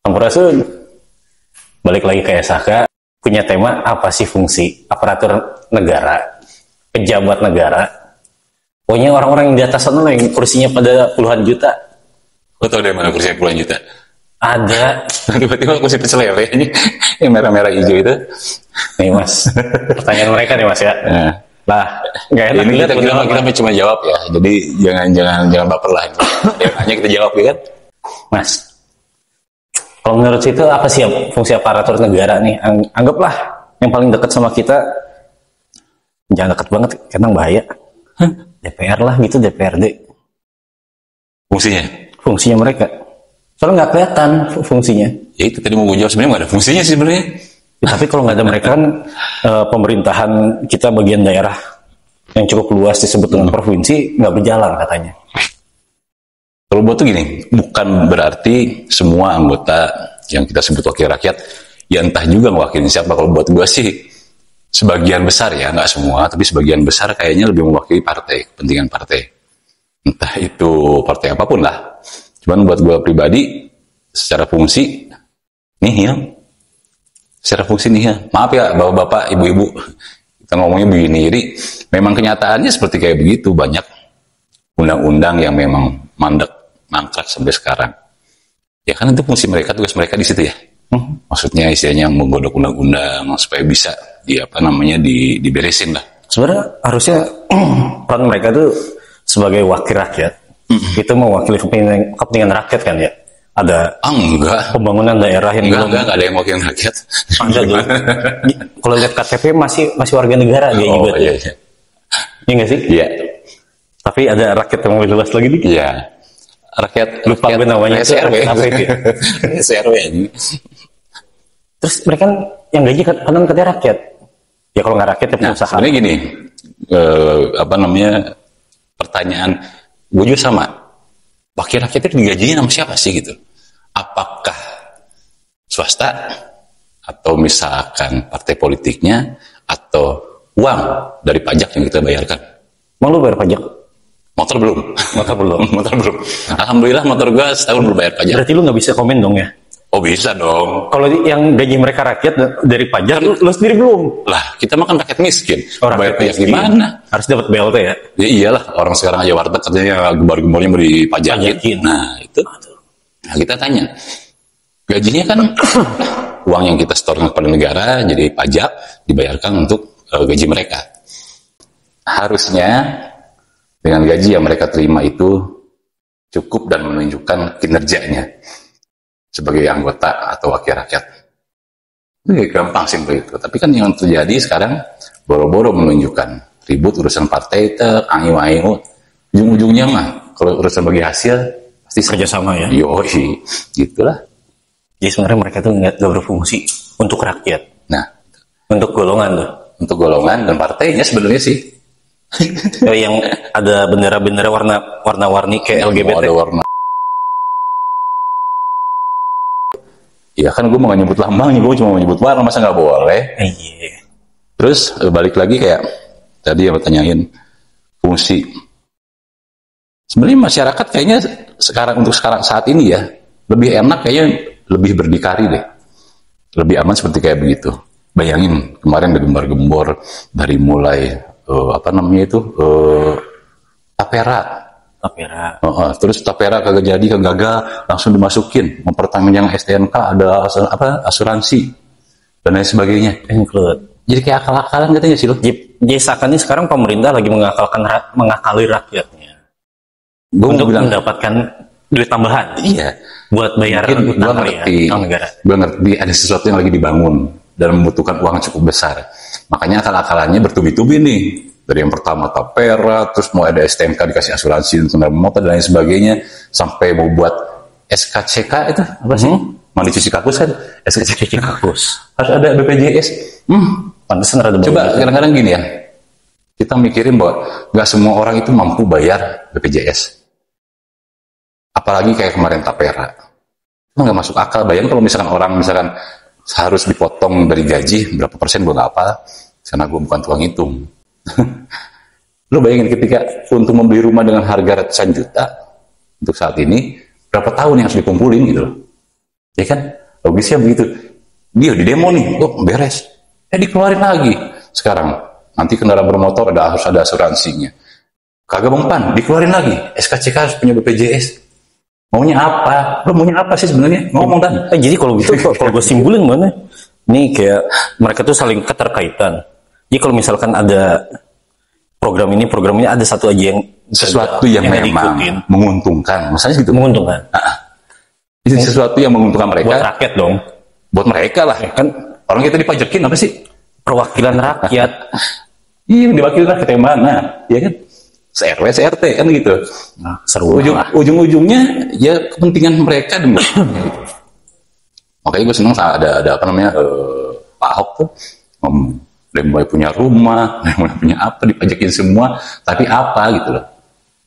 Sampurasun, balik lagi ke SHK, punya tema apa sih fungsi aparatur negara, pejabat negara. Pokoknya orang-orang yang di atas sana yang kursinya pada puluhan juta. Lo tau dari mana kursinya puluhan juta? Ada. Tiba-tiba kursi pecel lele ini, yang merah-merah hijau itu. Nih mas, pertanyaan mereka nih mas ya. Nah, Lah, nggak enak ini dilihat kita cuma jawab ya. Jadi jangan baper lah. Yang hanya kita jawab ya kan. Mas, kalau menurut situ apa sih fungsi aparatur negara nih? Anggaplah yang paling dekat sama kita, jangan dekat banget, karena bahaya. DPR lah gitu, DPRD. Fungsinya mereka. Soalnya nggak kelihatan fungsinya. Ya itu tadi mau gue jawab, sebenarnya nggak ada fungsinya sih sebenarnya. Ya, tapi kalau nggak ada mereka kan pemerintahan kita bagian daerah yang cukup luas disebut dengan provinsi nggak berjalan katanya. Kalau buat tuh gini, bukan berarti semua anggota yang kita sebut wakil rakyat, ya entah juga mewakili siapa. Kalau buat gue sih, sebagian besar ya, nggak semua, tapi sebagian besar kayaknya lebih mewakili partai, kepentingan partai. Entah itu partai apapun lah. Cuman buat gue pribadi, secara fungsi, nihil. Secara fungsi nihil. Maaf ya, bapak-bapak, ibu-ibu, kita ngomongnya begini. Jadi, memang kenyataannya seperti kayak begitu. Banyak undang-undang yang memang mandek, mangkrak sampai sekarang. Ya kan itu fungsi mereka, tugas mereka di situ ya. Maksudnya istilahnya menggodok undang-undang supaya bisa diberesin lah. Sebenarnya harusnya peran mereka tuh sebagai wakil rakyat, itu mewakili kepentingan rakyat kan ya. Ada enggak pembangunan daerah yang enggak ada yang wakil rakyat. Ada dong. Kalau lihat KTP masih warga negara dia juga. Oh iya. Iya nggak sih? Iya. Tapi ada rakyat yang lebih luas lagi nih. Iya. Rakyat lupa gue namanya itu SRW. apa itu? SRW ini. Terus mereka kan yang gaji kan katanya rakyat. Ya kalau nggak rakyat ya pengusaha. Sebenarnya gini, pertanyaan gue juga sama. Wakil rakyat itu digajinya sama siapa sih gitu? Apakah swasta atau misalkan partai politiknya atau uang dari pajak yang kita bayarkan? Mau lu bayar pajak? Motor belum. Motor belum. Alhamdulillah motor gue setahun belum bayar pajak. Berarti lu nggak bisa komen dong ya? Oh bisa dong. Kalau yang gaji mereka rakyat dari pajak, lu sendiri belum? Lah kita makan rakyat miskin. Orang bayar pajak miskin. gimana? Harus dapat BLT ya? Ya iyalah, orang sekarang aja warteg katanya gembar-gembornya mau dipajakin. Nah itu, nah, kita tanya, gajinya kan uang yang kita setorkan kepada negara, jadi pajak dibayarkan untuk gaji mereka. Harusnya dengan gaji yang mereka terima itu cukup dan menunjukkan kinerjanya sebagai anggota atau wakil rakyat. Itu gampang simpel itu. Tapi kan yang terjadi sekarang boro-boro menunjukkan ribut urusan partai itu, angi-angi, ujung-ujungnya mah kalau urusan bagi hasil pasti kerjasama ya. Yoi, gitulah. Jadi sebenarnya mereka tuh nggak berfungsi untuk rakyat. Nah, untuk golongan tuh. Untuk golongan dan partainya sebenarnya sih. Yang ada bendera-bendera warna-warni kayak LGBT. Ada warna. Ya kan gue mau nyebut lambangnya, gue cuma mau nyebut warna, masa nggak boleh? Iya. Terus balik lagi kayak tadi yang bertanyain fungsi. Sebenarnya masyarakat kayaknya untuk sekarang saat ini ya lebih enak kayaknya lebih berdikari deh, lebih aman seperti kayak begitu. Bayangin kemarin gembar-gembor dari mulai tapera. Terus tapera kagak jadi, gagal, langsung dimasukin memperpanjang STNK, ada asuransi dan lain sebagainya. Include. Jadi kayak akal-akalan katanya sih lo. Jadi seakan sekarang pemerintah lagi mengakali rakyatnya. Untuk mendapatkan duit tambahan. Iya. Buat bayar utang negara. Gue ngerti ada sesuatu yang lagi dibangun dan membutuhkan uang cukup besar. Makanya akal-akalannya bertubi-tubi nih. Dari yang pertama tapera, terus mau ada STNK dikasih asuransi untuk kendaraan motor dan lain sebagainya, sampai mau buat SKCK itu apa sih? Mandi cuci kakus kan? SKCK kakus. Harus ada BPJS. Pantesan rada. Coba kadang-kadang gini ya, kita mikirin bahwa nggak semua orang itu mampu bayar BPJS. Apalagi kayak kemarin tapera, itu nggak masuk akal. Bayangin kalau misalkan orang harus dipotong dari gaji berapa persen, gue nggak apa, karena gue bukan tukang hitung. Lo bayangin ketika untuk membeli rumah dengan harga ratusan juta untuk saat ini, berapa tahun yang harus dikumpulin gitu loh. Ya kan? Logisnya begitu. Dia di demo nih, oh beres. Dikeluarin lagi. Sekarang, nanti kendaraan bermotor harus ada asuransinya. Kagak mempan, dikeluarin lagi. SKCK harus punya BPJS. Maunya apa? Lo maunya apa sih sebenarnya? Ngomong Dan. Jadi kalau gitu, kalau gue simpulin mana? Nih kayak mereka tuh saling keterkaitan. Jadi kalau misalkan ada program ini ada satu aja yang sesuatu yang memang diikutin, menguntungkan. Misalnya gitu. Menguntungkan. Itu sesuatu yang menguntungkan mereka. Buat rakyat dong. Buat mereka lah. Ya kan orang kita dipajakin apa sih? Perwakilan rakyat. Iya, diwakili rakyat yang mana? Ya kan? Se-RW, se-RT kan gitu. Nah, seru. Ujung-ujungnya ya kepentingan mereka demi gitu. Makanya gue seneng ada apa namanya Pak Ahok tuh dia mulai punya rumah, dia mulai punya apa, dipajakin semua, tapi apa gitu loh.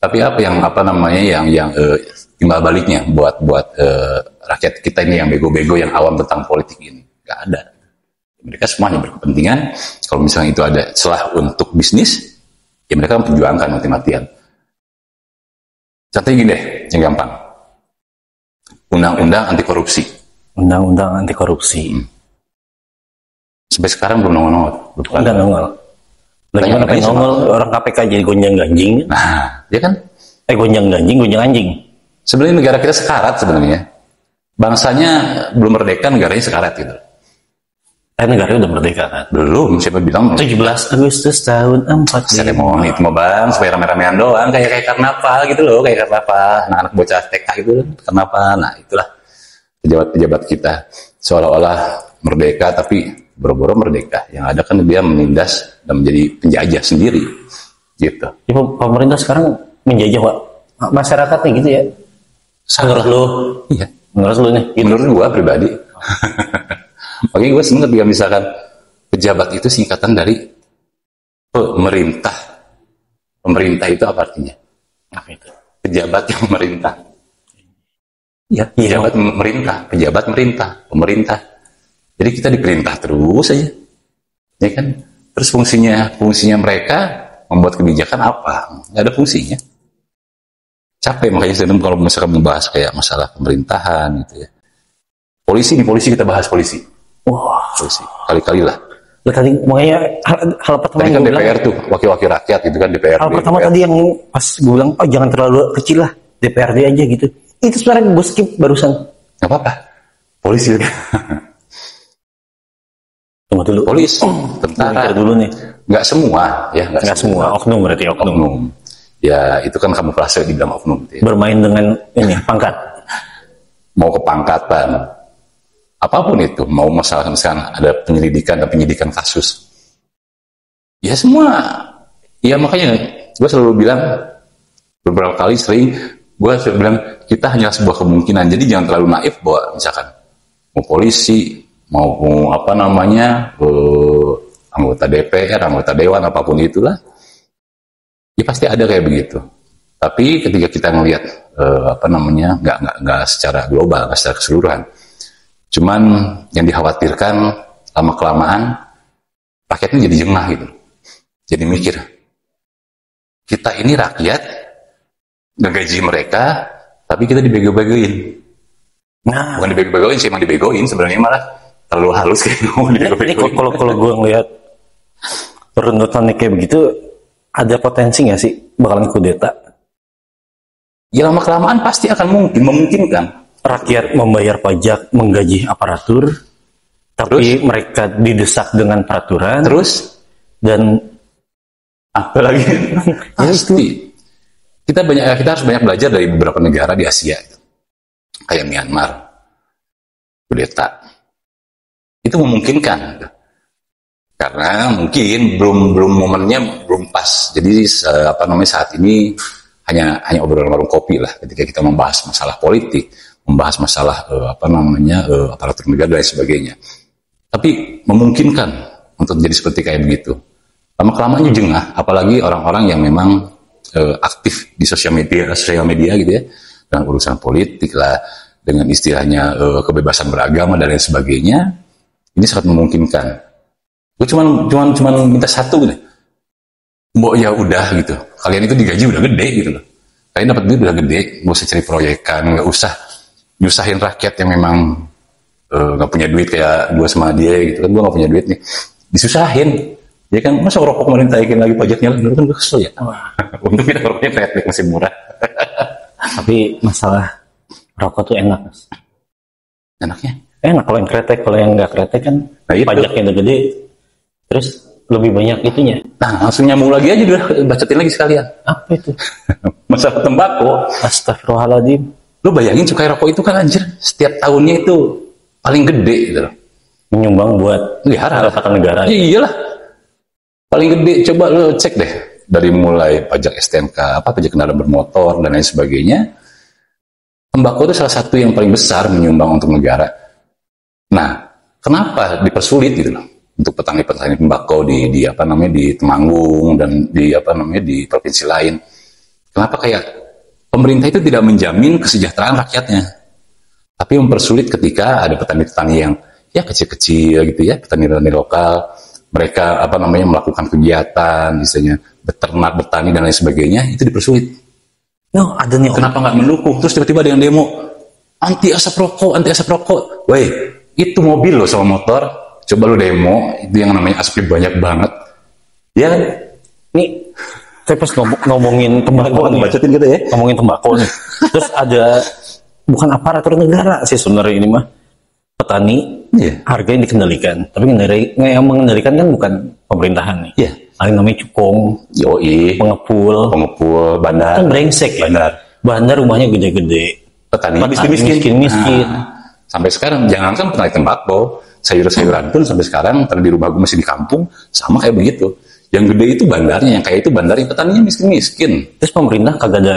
Tapi apa yang apa namanya yang timbal baliknya buat rakyat kita ini yang bego-bego yang awam tentang politik ini nggak ada. Mereka semuanya berkepentingan. Kalau misalnya itu ada celah untuk bisnis, ya mereka memperjuangkan mati-matian. Contohnya gini deh, yang gampang. Undang-undang anti korupsi. Undang-undang anti korupsi. Sampai sekarang belum nongol. Enggak nongol. Lagi mana pengen nongol, orang KPK jadi gonjang-ganjing. Nah, ya kan? Gonjang-ganjing, gonjang-anjing. Sebenarnya negara kita sekarat sebenarnya. Bangsanya belum merdeka, negaranya sekarat gitu. Negaranya udah merdeka kan? Belum, siapa bilang? 17 Agustus tahun 45. Seremoni itu mah bang, supaya rame-ramean doang, kayak karnaval gitu loh, kayak karnaval. Anak-anak bocah TK gitu, karnaval. Nah itulah pejabat-pejabat kita seolah-olah merdeka, tapi boro-boro merdeka. Yang ada kan dia menindas dan menjadi penjajah sendiri, gitu. Ya, pemerintah sekarang menjajah masyarakatnya gitu ya? Menurut lo? Iya. Menurut lo nih? Gitu. Menurut gua pribadi. Makanya gue seneng ketika misalkan pejabat itu singkatan dari pemerintah. Pemerintah itu apa artinya? Apa itu? Pejabat yang memerintah. Iya, pejabat memerintah, pejabat merintah, pemerintah. Jadi kita diperintah terus aja. Ya kan? Terus fungsinya mereka membuat kebijakan apa? Nggak ada fungsinya. Capek makanya saya kalau misalkan membahas kayak masalah pemerintahan gitu ya. Polisi kita bahas polisi. Wah, polisi. Kali-kali lah. Tadi makanya hal pertama tadi kan DPR tuh wakil-wakil rakyat gitu kan DPR. Hal pertama tadi yang pas gue bilang jangan terlalu kecil lah, DPRD aja gitu. Itu sebenarnya gue skip barusan. Gak apa-apa. Polisi. Tunggu dulu. Polisi, tentara dulu nih. Nggak semua ya. Nggak semua. Oknum berarti oknum. Ya itu kan kamuflase dibilang oknum. Gitu ya. Bermain dengan ini pangkat. Mau kepangkatan. Apapun itu, mau masalah misalkan ada penyelidikan dan penyidikan kasus. Ya semua, ya makanya gue selalu bilang, beberapa kali sering, gue selalu bilang, kita hanya sebuah kemungkinan, jadi jangan terlalu naif bahwa misalkan, mau polisi, mau apa namanya, anggota DPR, anggota Dewan, apapun itulah, ya pasti ada kayak begitu. Tapi ketika kita ngelihat, apa namanya, nggak secara global, nggak secara keseluruhan, cuman yang dikhawatirkan lama-kelamaan rakyatnya jadi jengah gitu. Jadi mikir, kita ini rakyat ngegaji mereka, tapi kita dibego-begoin. Nah, bukan dibego-begoin sih, emang dibegoin sebenarnya malah terlalu halus kayak ngomong dibegoin. Kalau gue ngelihat runtutannya kayak begitu, ada potensi nggak sih bakalan kudeta? Ya lama-kelamaan pasti akan memungkinkan. Rakyat membayar pajak, menggaji aparatur, tapi mereka didesak dengan peraturan. Terus? Dan apa lagi? Pasti. Kita harus banyak belajar dari beberapa negara di Asia. Kayak Myanmar. Kudeta. Itu memungkinkan. Karena mungkin belum momennya belum pas. Jadi saat ini hanya obrolan warung kopi lah ketika kita membahas masalah politik, membahas masalah aparatur negara dan sebagainya. Tapi memungkinkan untuk jadi seperti kayak begitu. Lama-kelamaan jengah, apalagi orang-orang yang memang aktif di sosial media gitu ya, dengan urusan politik lah, dengan istilahnya kebebasan beragama dan lain sebagainya. Ini sangat memungkinkan. Gue cuman minta satu gitu. Mbok ya udah gitu. Kalian itu digaji udah gede gitu loh. Kalian dapat duit udah gede, nggak usah cari proyekan, nggak usah nyusahin rakyat yang memang nggak punya duit kayak gue sama dia gitu kan. Gue nggak punya duit nih, disusahin. Ya kan, masa rokok kemarin taikin lagi pajaknya lagi, kan gue kesel ya. Untuk kita rokoknya kreatif masih murah. Tapi masalah rokok tuh enak, Mas. Enaknya? Enak kalau yang kretek, kalau yang nggak kretek kan pajaknya udah gede, terus lebih banyak itunya. Nah, langsung nyambung lagi aja udah, bacotin lagi sekalian. Apa itu? Masalah tembakau. Astagfirullahaladzim. Lu bayangin cukai rokok itu kan anjir, setiap tahunnya itu paling gede gitu loh. Menyumbang buat pendapatan negara. Ya, iyalah. Paling gede, coba lu cek deh. Dari mulai pajak STNK, pajak kendaraan bermotor, dan lain sebagainya. Tembakau itu salah satu yang paling besar menyumbang untuk negara. Nah, kenapa dipersulit gitu loh? Untuk petani-petani tembakau di Temanggung dan di provinsi lain. Kenapa kayak pemerintah itu tidak menjamin kesejahteraan rakyatnya, tapi mempersulit ketika ada petani-petani yang ya kecil-kecil gitu ya, petani-petani lokal, mereka melakukan kegiatan, misalnya beternak, bertani dan lain sebagainya, itu dipersulit. No, ada nih. Kenapa nggak mendukung? Terus tiba-tiba ada yang demo anti asap rokok. Woi, itu mobil loh sama motor. Coba lu demo, itu yang namanya asapnya banyak banget. Ya, nih saya pas ngomongin tembakau nih, bacotin gitu ya. Ngomongin tembakau nih. Terus ada bukan aparatur negara sih sebenarnya ini mah. Petani, harga yang dikendalikan. Tapi yang mengendalikan kan bukan pemerintahan nih. Iya. Paling namanya cukong, pengepul, bandar. Kan brengsek ya. Bandar rumahnya gede-gede. Petani miskin. Sampai sekarang, jangan kan petani tembakau, sayur-sayuran pun sampai sekarang, karena di rumah gue masih di kampung, sama kayak begitu. Yang gede itu bandarnya, yang kayak itu bandarnya, petaninya miskin-miskin. Terus pemerintah kagak ada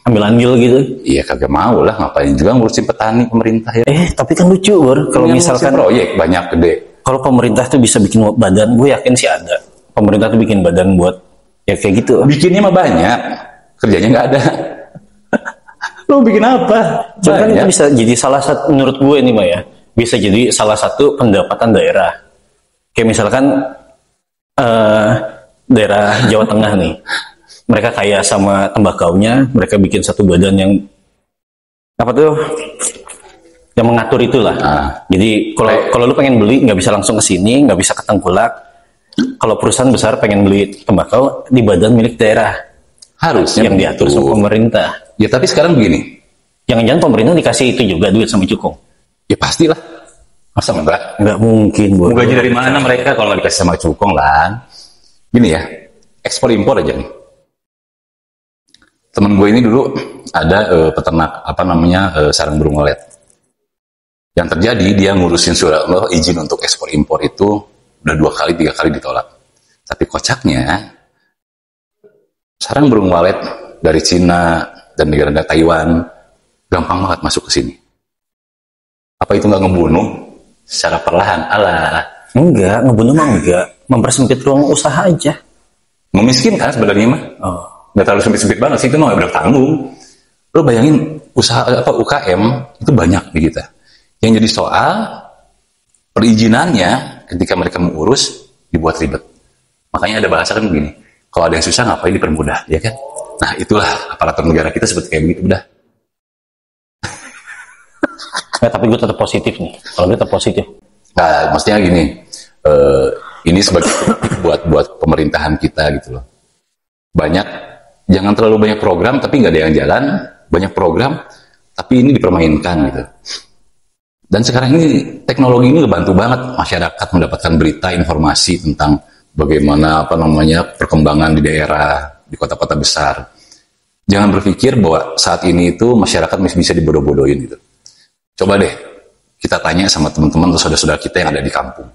ambil-ambil gitu? Iya, kagak mau lah, ngapain juga ngurusin petani pemerintah ya. Tapi kan lucu, Bor. Kalau misalkan proyek banyak gede. Kalau pemerintah tuh bisa bikin badan, gue yakin sih ada. Pemerintah tuh bikin badan buat ya kayak gitu. Bikinnya mah banyak, kerjanya nggak ada. Lu bikin apa? Kan itu bisa jadi salah satu, menurut gue nih Maya, bisa jadi salah satu pendapatan daerah. Kayak misalkan daerah Jawa Tengah nih, mereka kaya sama tembakaunya, mereka bikin satu badan yang yang mengatur itulah. Jadi kalau lu pengen beli nggak bisa langsung ke sini, nggak bisa ke Tengkulak. Kalau perusahaan besar pengen beli tembakau di badan milik daerah, harusnya yang diatur sama pemerintah. Ya tapi sekarang begini, jangan-jangan pemerintah dikasih itu juga duit sama cukong? Ya pastilah. Masa enggak? Nggak mungkin. Mau gaji dari mana mereka kalau nggak dikasih sama cukong lah? Gini ya, ekspor impor aja nih. Temen gue ini dulu ada peternak sarang burung walet. Yang terjadi dia ngurusin surat izin untuk ekspor impor itu udah 2 kali 3 kali ditolak. Tapi kocaknya sarang burung walet dari Cina dan negara Taiwan gampang banget masuk ke sini. Apa itu nggak ngebunuh secara perlahan? Alah. Enggak, ngebunuh mah enggak. Mempersempit ruang usaha aja. Memiskinkan sebenarnya mah. Nggak terlalu sempit-sempit banget sih, itu mah udah tanggung. Lo bayangin usaha UKM itu banyak di kita. Yang jadi soal perizinannya ketika mereka mau urus dibuat ribet. Makanya ada bahasa kan begini, kalau ada yang susah ngapain dipermudah, ya kan? Nah itulah aparatur negara kita seperti kayak begitu udah. Tapi gue tetap positif nih. Kalau gue tetap positif. Nah, maksudnya gini, ini sebagai buat pemerintahan kita gitu loh. Jangan terlalu banyak program tapi nggak ada yang jalan. Banyak program tapi ini dipermainkan gitu. Dan sekarang ini teknologi ini ngebantu banget masyarakat mendapatkan berita, informasi tentang bagaimana perkembangan di daerah, di kota-kota besar. Jangan berpikir bahwa saat ini itu masyarakat masih bisa dibodoh-bodohin gitu. Coba deh kita tanya sama teman-teman atau saudara-saudara kita yang ada di kampung.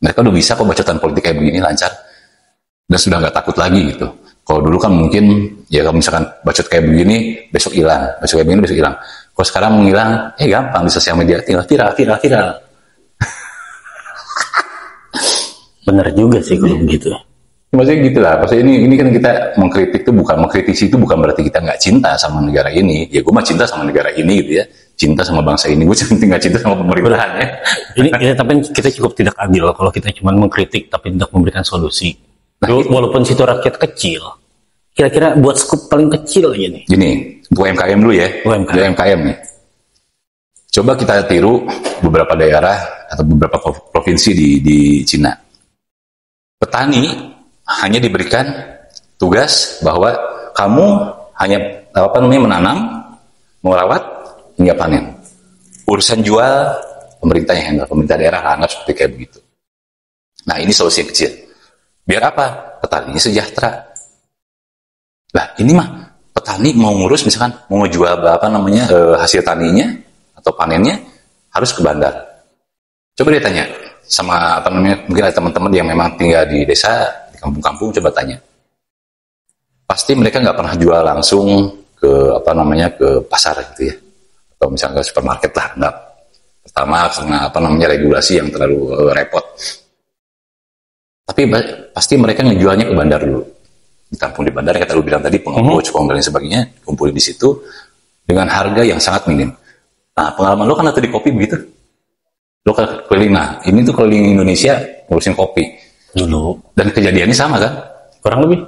Mereka udah bisa kok bacotan politik kayak begini lancar. Dan sudah nggak takut lagi gitu. Kalau dulu kan mungkin ya kalau misalkan bacot kayak begini besok hilang, besok kayak begini besok hilang. Kalau sekarang menghilang, gampang di sosial media, viral. Bener juga sih kalau begitu. Maksudnya gitu lah. Maksudnya ini kan kita mengkritisi itu bukan berarti kita nggak cinta sama negara ini. Ya gue mah cinta sama negara ini gitu ya. Cinta sama bangsa ini. Gue nggak cinta sama pemerintahan ya. Ini tapi kita cukup tidak adil kalau kita cuma mengkritik tapi tidak memberikan solusi. Nah, Walaupun situ rakyat kecil, kira-kira buat skup paling kecil aja nih. gini, untuk UMKM dulu ya. UMKM nih. Coba kita tiru beberapa daerah atau beberapa provinsi di Cina. Petani hanya diberikan tugas bahwa kamu hanya menanam, merawat hingga panen. Urusan jual pemerintah yang handle, pemerintah daerah anggap seperti kayak begitu. Nah, ini solusi yang kecil. Biar apa? Petaninya sejahtera. Nah, ini mah petani mau ngurus misalkan mau jual hasil taninya atau panennya harus ke bandar. Coba dia tanya sama mungkin ada teman-teman yang memang tinggal di desa, di kampung-kampung, coba tanya. Pasti mereka nggak pernah jual langsung ke ke pasar gitu ya, atau misalnya ke supermarket lah, nggak. Pertama karena regulasi yang terlalu repot. Tapi pasti mereka ngejualnya ke bandar dulu. Ditampung di bandar, yang kata lu bilang tadi, pengopo, cukong dan lain sebagainya, kumpulin di situ dengan harga yang sangat minim. Nah, pengalaman lo kan waktu di kopi begitu. Lo keliling, nah ini tuh keliling Indonesia ngurusin kopi Dulu. dan kejadiannya sama kan? Kurang lebih.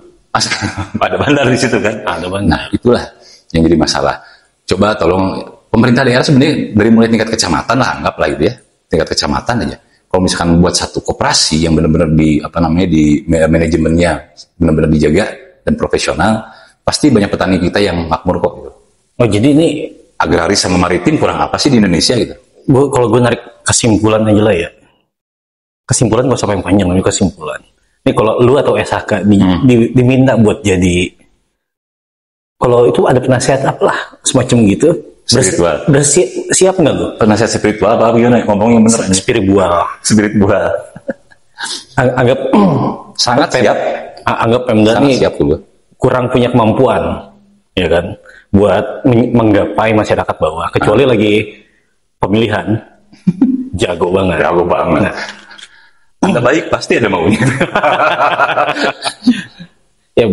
Ada bandar di situ kan? Ada bandar. Nah, itulah yang jadi masalah. Coba tolong pemerintah daerah sebenarnya dari mulai tingkat kecamatan lah, anggaplah gitu ya, tingkat kecamatan aja. Kalau misalkan buat satu koperasi yang benar-benar di manajemennya benar-benar dijaga dan profesional, pasti banyak petani kita yang makmur kok gitu. Oh, jadi ini Agraris sama maritim kurang apa sih di Indonesia gitu? kalau gue narik kesimpulan aja lah ya. Kesimpulan gak usah panjang, ini kesimpulan. Ini kalau lu atau SHK diminta buat jadi, kalau itu ada penasihat apalah semacam gitu, Spiritual. Siap nggak lu? Penasihat spiritual apa gimana? Ngomongnya bener. Spiritual. Anggap sangat siap. Anggap Pemda Sangat nih siap dulu. kurang punya kemampuan, ya kan, buat menggapai masyarakat bawah. Kecuali lagi pemilihan, jago banget. Jago banget. Nah, Anda baik pasti ada maunya. Ya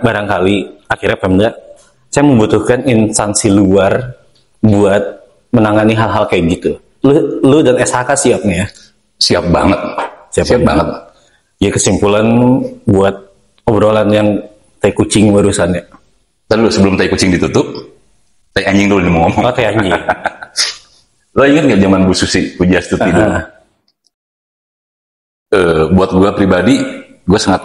barangkali akhirnya Pemda, saya membutuhkan instansi luar buat menangani hal-hal kayak gitu. Lu dan SHK siap nih ya? Siap banget. Siap banget. Ya, kesimpulan buat obrolan yang tai kucing barusan ya. Lalu sebelum tai kucing ditutup, tai anjing dulu mau ngomong. Oh, tai anjing. Lo ingat nggak zaman Bu Susi, Pujiastuti dulu? Buat gue pribadi, gue sangat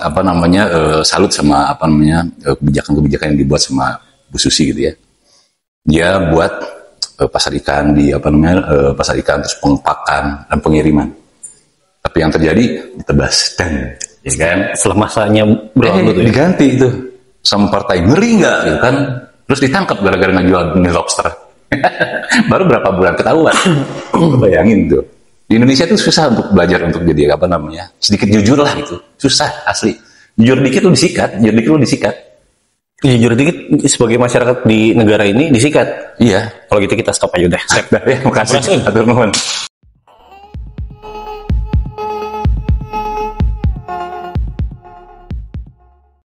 salut sama kebijakan-kebijakan yang dibuat sama Bu Susi gitu ya. Dia buat pasar ikan pasar ikan, terus pengepakan dan pengiriman. Tapi yang terjadi ditebas dan ya kan Setelah masanya berlalu tuh ya. diganti itu sama partai, ngeri nggak gitu kan, terus ditangkap gara-gara ngejual mie lobster. Baru berapa bulan ketahuan. Bayangin tuh, di Indonesia tuh susah untuk belajar untuk jadi sedikit jujur lah gitu, susah asli. Jujur dikit lu disikat. Jujur dikit sebagai masyarakat di negara ini disikat. Iya. Kalau gitu kita stop aja deh. Makasih. Atur nuhun.